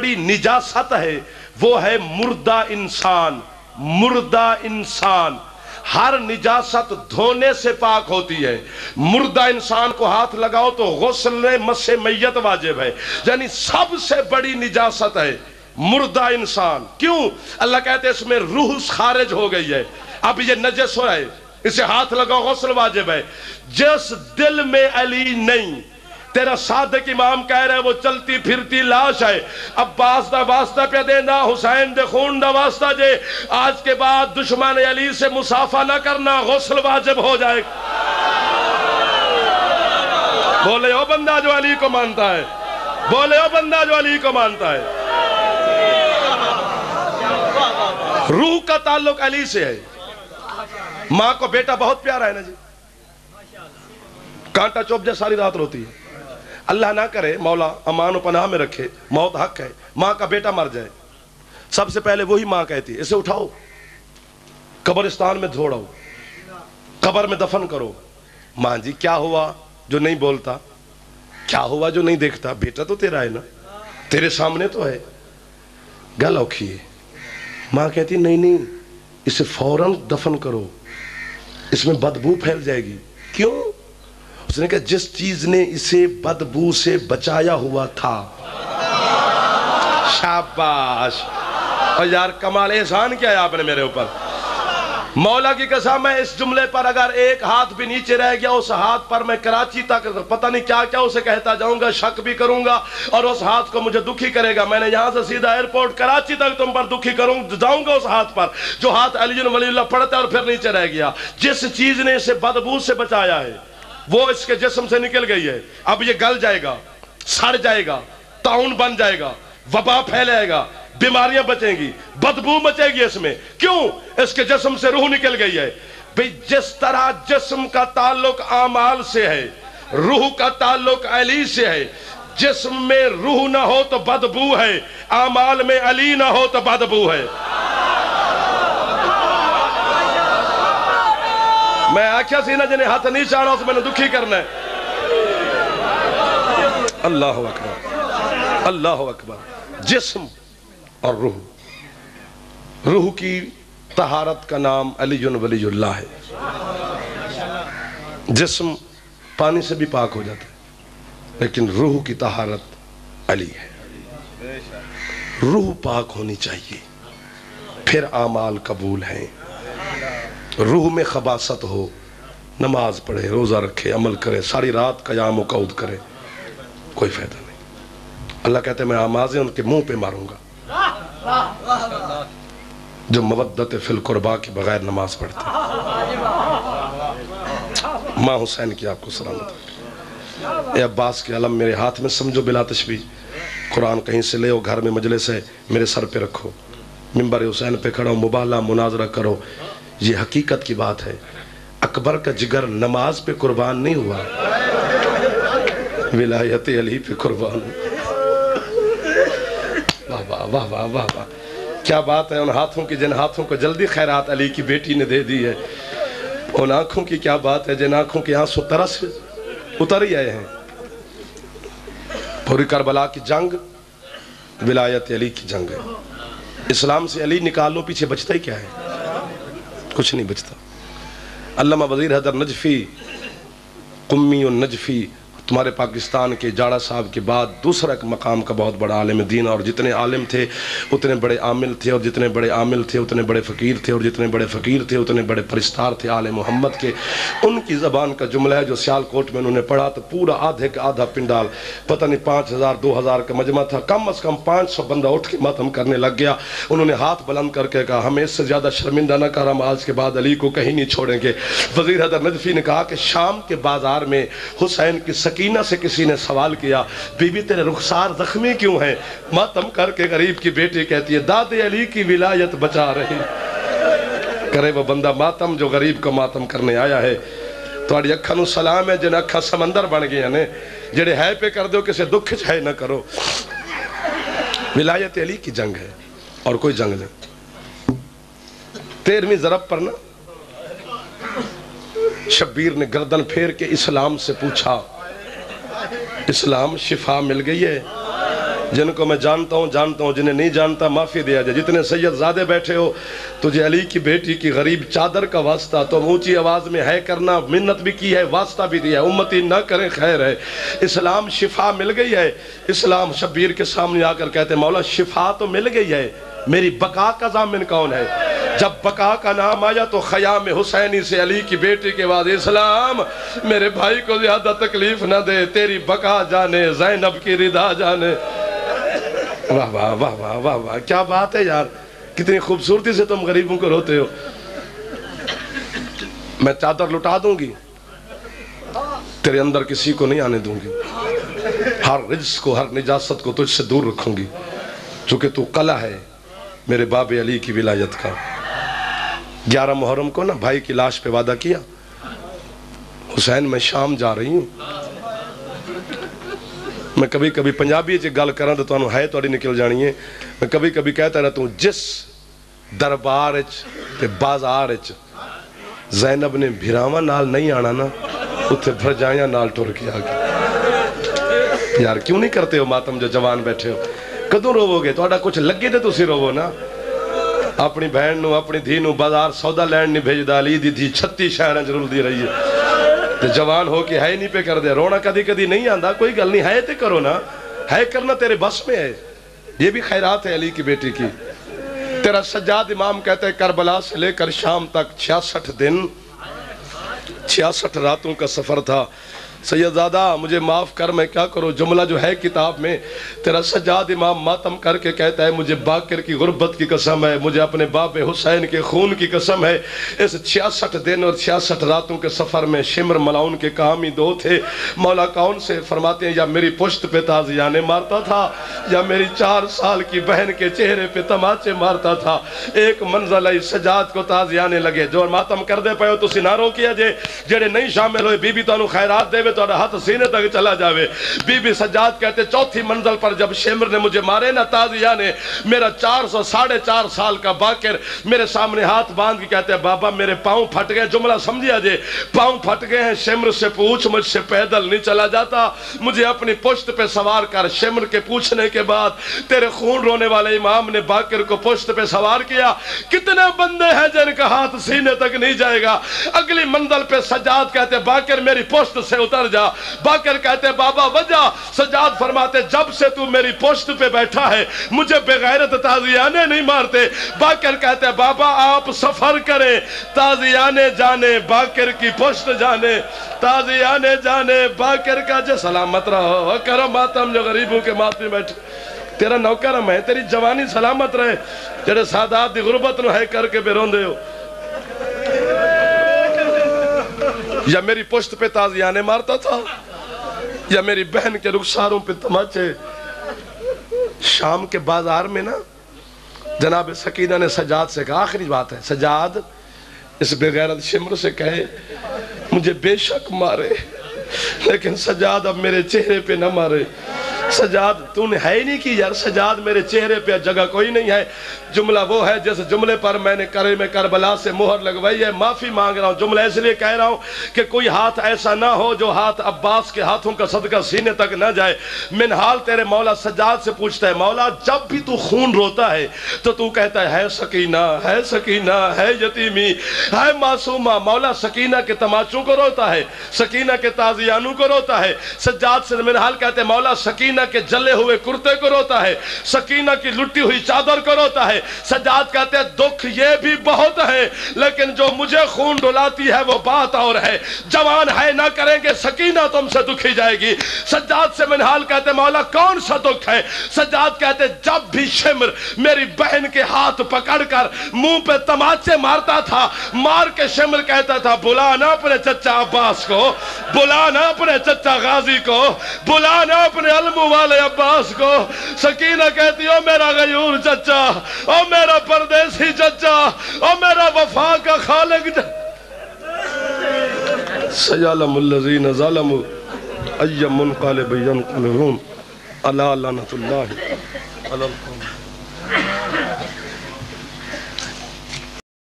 بڑی نجاست ہے وہ ہے مردہ انسان. مردہ انسان ہر نجاست دھونے سے پاک ہوتی ہے. مردہ انسان کو ہاتھ لگاؤ تو غسل مس میت واجب ہے. یعنی سب سے بڑی نجاست ہے مردہ انسان. کیوں؟ اللہ کہتے ہیں اس میں روح خارج ہو گئی ہے, اب یہ نجس ہو رہا ہے, اسے ہاتھ لگاؤ غسل واجب ہے. جس دل میں علی نہیں, تیرا صادق امام کہہ رہے وہ چلتی پھرتی لاش ہے. عباس دا واسطہ پہ دینا, حسین دے خون دا واسطہ جے, آج کے بعد دشمن علی سے مصافحہ نہ کرنا, غسل واجب ہو جائے. بولے او بندہ جو علی کو مانتا ہے, بولے او بندہ جو علی کو مانتا ہے. روح کا تعلق علی سے ہے. ماں کو بیٹا بہت پیارا ہے نا جی, کانٹا چوب جائے ساری رات روتی ہے. اللہ نہ کرے, مولا امان و پناہ میں رکھے, موت حق ہے, ماں کا بیٹا مر جائے, سب سے پہلے وہی ماں کہتی ہے اسے اٹھاؤ, قبرستان میں دھوڑاؤ, قبر میں دفن کرو. ماں جی کیا ہوا جو نہیں بولتا, کیا ہوا جو نہیں دیکھتا, بیٹا تو تیرا ہے نا, تیرے سامنے تو ہے. گل اوکھی ہے. ماں کہتی نہیں اسے فوراً دفن کرو, اس میں بدبو پھیل جائے گی. کیوں؟ اس نے کہا جس چیز نے اسے بدبو سے بچایا ہوا تھا. شاباش. اور یار کمال احسان کیا ہے آپ نے میرے اوپر. مولا کی قسم میں اس جملے پر اگر ایک ہاتھ بھی نیچے رہ گیا, اس ہاتھ پر میں کراچی تک پتہ نہیں کیا کیا اسے کہتا جاؤں گا, شک بھی کروں گا, اور اس ہاتھ کو مجھے دکھی کرے گا. میں نے یہاں سے سیدھا ایئرپورٹ کراچی تک تم پر دکھی جاؤں گا اس ہاتھ پر جو ہاتھ علی ولی اللہ پڑھتا ہے اور پھر نیچے رہ گیا. جس چیز نے اسے بدبو سے بچایا ہے وہ اس کے جسم سے نکل گئی ہے. اب یہ گل جائے گا, سڑ جائے گا, طاعون بن جائے گا, وبا پھیلے گا, بیماریاں بچیں گی, بدبو مچے گی اس میں. کیوں؟ اس کے جسم سے روح نکل گئی ہے. بھئی جس طرح جسم کا تعلق اعمال سے ہے, روح کا تعلق علی سے ہے. جسم میں روح نہ ہو تو بدبو ہے, اعمال میں علی نہ ہو تو بدبو ہے. میں آکھیا سی نا جنہیں ہاتھ نہیں چاہنا اس میں نے دکھی کرنا ہے. اللہ اکبر, اللہ اکبر. جسم اور روح, روح کی طہارت کا نام علی ولی اللہ ہے. جسم پانی سے بھی پاک ہو جاتا ہے لیکن روح کی طہارت علی ہے. روح پاک ہونی چاہیے پھر اعمال قبول ہیں. روح میں خباثت ہو, نماز پڑھے, روزہ رکھے, عمل کرے, ساری رات قیام و قعود کرے, کوئی فائدہ نہیں. اللہ کہتے ہیں میں آمازیں ان کے منہ پہ ماروں گا جو مودت فی القربا کے بغیر نماز پڑھتے ہیں. ماں حسین کی آپ کو سلامت. اے عباس کے علم میرے ہاتھ میں سمجھو بلا تشبیہ, قرآن کہیں سے لے, گھر میں مجلس ہے میرے سر پہ رکھو, منبر حسین پہ کھڑو, مباہلہ مناظرہ کرو. یہ حقیقت کی بات ہے. اکبر کا جگر نماز پہ قربان نہیں ہوا, ولایت علی پہ قربان. واہ واہ واہ واہ واہ واہ, کیا بات ہے. ان ہاتھوں کی جن ہاتھوں کو جلدی خیرات علی کی بیٹی نے دے دی ہے, ان آنکھوں کی کیا بات ہے جن آنکھوں کے آنسو ترس اتر ہی آئے ہیں. پوری کربلا کی جنگ ولایت علی کی جنگ ہے. اسلام سے علی نکالو, پیچھے بچتا ہی کیا ہے؟ کچھ نہیں بچتا. علامہ وزیر حیدر نجفی, قمی النجفی, تمہارے پاکستان کے جاڑا صاحب کے بعد دوسرا ایک مقام کا بہت بڑا عالم دین, اور جتنے عالم تھے اتنے بڑے عامل تھے, اور جتنے بڑے عامل تھے اتنے بڑے فقیر تھے, اور جتنے بڑے فقیر تھے اتنے بڑے پرستار تھے آل محمد کے. ان کی زبان کا جملہ ہے جو سیالکوٹ میں انہوں نے پڑھا تو پورا آدھے کا آدھا پنڈال, پتہ نہیں 5000 2000 کا مجمع تھا, کم از کم 500 بندہ اٹھ کے ماتم کرنے لگ گیا. انہوں نے ہاتھ بلند کر کے کہا ہمیں اس سے زیادہ شرمندہ نہ کر, ہم آج کے بعد علی کو کہیں نہیں چھوڑیں گے. وزیر حیدر نجفی نے کہا کہ شام کے بازار میں حسین کی سکینہ سے کسی نے سوال کیا بی بی تیرے رخسار زخمی کیوں ہیں؟ ماتم کر کے غریب کی بیٹی کہتی ہے داد علی کی ولایت بچا رہی. کرے وہ بندہ ماتم جو غریب کو ماتم کرنے آیا ہے. تھوڑی اکھا نو سلام ہے جن اکھا سمندر بن گئے ہیں جڑے ہے پہ کر دو کسے دکھ چھائے نہ کرو. ولایت علی کی جنگ ہے اور کوئی جنگ نہیں. 13ویں ضرب پر نا شبیر نے گردن پھیر کے اسلام سے پوچھا اسلام شفا مل گئی ہے؟ جن کو میں جانتا ہوں، جنہیں نہیں جانتا معافی دیا جائے۔ جتنے سید زادے بیٹھے ہو، تجھے علی کی بیٹی کی غریب چادر کا واسطہ تو اونچی آواز میں ہے کرنا، منت بھی کی ہے، واسطہ بھی دیا ہے، امتی نہ کریں خیر ہے۔ اسلام شفا مل گئی ہے۔ اسلام شبیر کے سامنے آ کر کہتے ہیں مولا شفا تو مل گئی ہے، میری بقا کا ضامن کون ہے؟ جب بقا کا نام آیا تو خیام حسینی سے علی کی بیٹی کے بعد اسلام میرے بھائی کو زیادہ تکلیف نہ دے، تیری بقا جانے زینب کی رضا جانے۔ واہ واہ واہ واہ واہ واہ، کیا بات ہے یار، کتنی خوبصورتی سے تم غریبوں کو روتے ہو۔ میں چادر لٹا دوں گی، تیرے اندر کسی کو نہیں آنے دوں گی، ہر رجس کو، ہر نجاست کو تجھ سے دور رکھوں گی، چونکہ تو قلعہ ہے میرے باب علی کی ولایت کا۔ 11 محرم کو نا بھائی کی لاش پہ وعدہ کیا، حسین میں شام جا رہی ہوں۔ میں کبھی کبھی پنجابی چ گل کراں تو تانوں ہے تہاڈی نکل جانی ہے۔ میں کبھی کبھی کہتا رہتا ہوں جس دربار تے بازار زینب نے بھراواں نال نہیں آنا نا، اتھے بھرجائیاں نال ٹر کے آ گئی۔ یار کیوں نہیں کرتے ہو ماتم جو جوان بیٹھے ہو؟ کدوں روو گے؟ تہاڈا کچھ لگے تے تسی روو نا۔ اپنی بہن نو اپنی دھی نو بازار سودا لین نہیں بھیجدا، علی دی دھی 36 شہراں وچ رلدی رہی ہے تے جوان ہو کے ہے نہیں پہ کر دے۔ رونا کدی کدی نہیں آندا، کوئی گل نہیں، ہے تے کرو نا، ہے کرنا تیرے بس میں ہے۔ یہ بھی خیرات ہے علی کی بیٹی کی۔ تیرا سجاد امام کہتے ہیں کربلا سے لے کر شام تک 66 دن 66 راتوں کا سفر تھا۔ سیدزادہ مجھے معاف کر، میں کیا کروں؟ جملہ جو ہے کتاب میں، تیرا سجاد امام ماتم کر کے کہتا ہے مجھے باقر کی غربت کی قسم ہے، مجھے اپنے باپ حسین کے خون کی قسم ہے، اس 66 دن اور 66 راتوں کے سفر میں شمر ملاؤن کے کام ہی 2 تھے۔ مولا کون سے؟ فرماتے ہیں یا میری پشت پہ تازیانے مارتا تھا یا میری 4 سال کی بہن کے چہرے پہ تماچے مارتا تھا۔ ایک منزل ہے سجاد کو تازیانے لگے۔ جو ماتم کر دے پئے ہو تسی نہ رو کیا جے، جڑے نہیں شامل ہوئے بی بی تانوں خیرات دے تو ہاتھ سینے تک چلا جاوے۔ بی بی سجاد کہتے 4تھی منزل پر جب شمر نے مجھے مارے نا تازیہ نے، میرا 4.5 سال کا باقر میرے سامنے ہاتھ باندھ کے کہتے ہیں بابا میرے پاؤں پھٹ گئے۔ جملہ سمجھیا جے، پاؤں پھٹ گئے ہیں، شمر سے پوچھ مجھ سے پیدل نہیں چلا جاتا، مجھے اپنی پشت پہ سوار کر۔ شمر کے پوچھنے کے بعد تیرے خون رونے والے امام نے باقر کو پشت پہ سوار کیا۔ کتنے بندے ہیں جن کا ہاتھ سینے تک نہیں جائے گا؟ اگلی منزل پہ سجاد کہتے باقر میری پشت سے اتر جا۔ باقر کہتے بابا وجہ۔ سجاد فرماتے جب سے تو میری پشت پہ بیٹھا ہے مجھے بغیرت تازیانے نہیں مارتے۔ باقر کہتے بابا آپ سفر کریں، تازیانے جانے باقر کی پشت جانے، تازیانے جانے باقر کا جو سلامت رہو۔ کرم ماتم جو غریبوں کے ماتم بیٹھے، تیرا نوکرم ہے، تیری جوانی سلامت رہے، جڑے سادات دی غربت نو ہے کر کے بے روندے ہو۔ یا میری پشت پہ تازیانے مارتا تھا یا میری بہن کے رخساروں پہ تماچے۔ شام کے بازار میں نا جناب سکینہ نے سجاد سے کہا، آخری بات ہے، سجاد اس بغیرت شمر سے کہے مجھے بے شک مارے لیکن سجاد اب میرے چہرے پہ نہ مارے۔ سجاد تو نے ہے ہی نہیں کی یار، سجاد میرے چہرے پہ جگہ کوئی نہیں ہے۔ جملہ وہ ہے جس جملے پر میں نے کربلا سے مہر لگوائی ہے۔ معافی مانگ رہا ہوں، جملہ اس لیے کہہ رہا ہوں کہ کوئی ہاتھ ایسا نہ ہو جو ہاتھ عباس کے ہاتھوں کا صدقہ سینے تک نہ جائے۔ منحال تیرے مولا سجاد سے پوچھتا ہے مولا جب بھی تو خون روتا ہے تو کہتا ہے سکینہ، ہے سکینہ، ہے یتیمی، ہے معصومہ۔ مولا سکینہ کے تماچوں کو روتا ہے، سکینہ کے تازیانوں کو روتا ہے۔ سجاد سے منحال کہتے ہیں مولا سکینہ کے جلے ہوئے کرتے کو روتا ہے، سکینہ کی لٹی ہوئی چادر کو روتا ہے۔ سجاد کہتے ہیں دکھ یہ بھی بہت ہے لیکن جو مجھے خون ڈلاتی ہے وہ بات اور ہے۔ جوان ہے نہ کریں گے سکینہ تم سے دکھی جائے گی۔ سجاد سے منحال کہتے ہیں مولا کون سا دکھ ہے؟ سجاد کہتے ہیں جب بھی شمر میری بہن کے ہاتھ پکڑ کر منہ پہ تماچے مارتا تھا، مار کے شمر کہتا تھا بلانا اپنے چچا عباس کو، بلانا اپنے چچا غازی کو، بلانا اپنے علمو والے عباس کو۔ سکینہ کہتی او میرا غیور چچا، او میرا پردیسی چچا، او میرا وفا کا خالق سیعلم الذین ظلموا ای منقلب ینقلبون الا لعنۃ اللہ علی القوم۔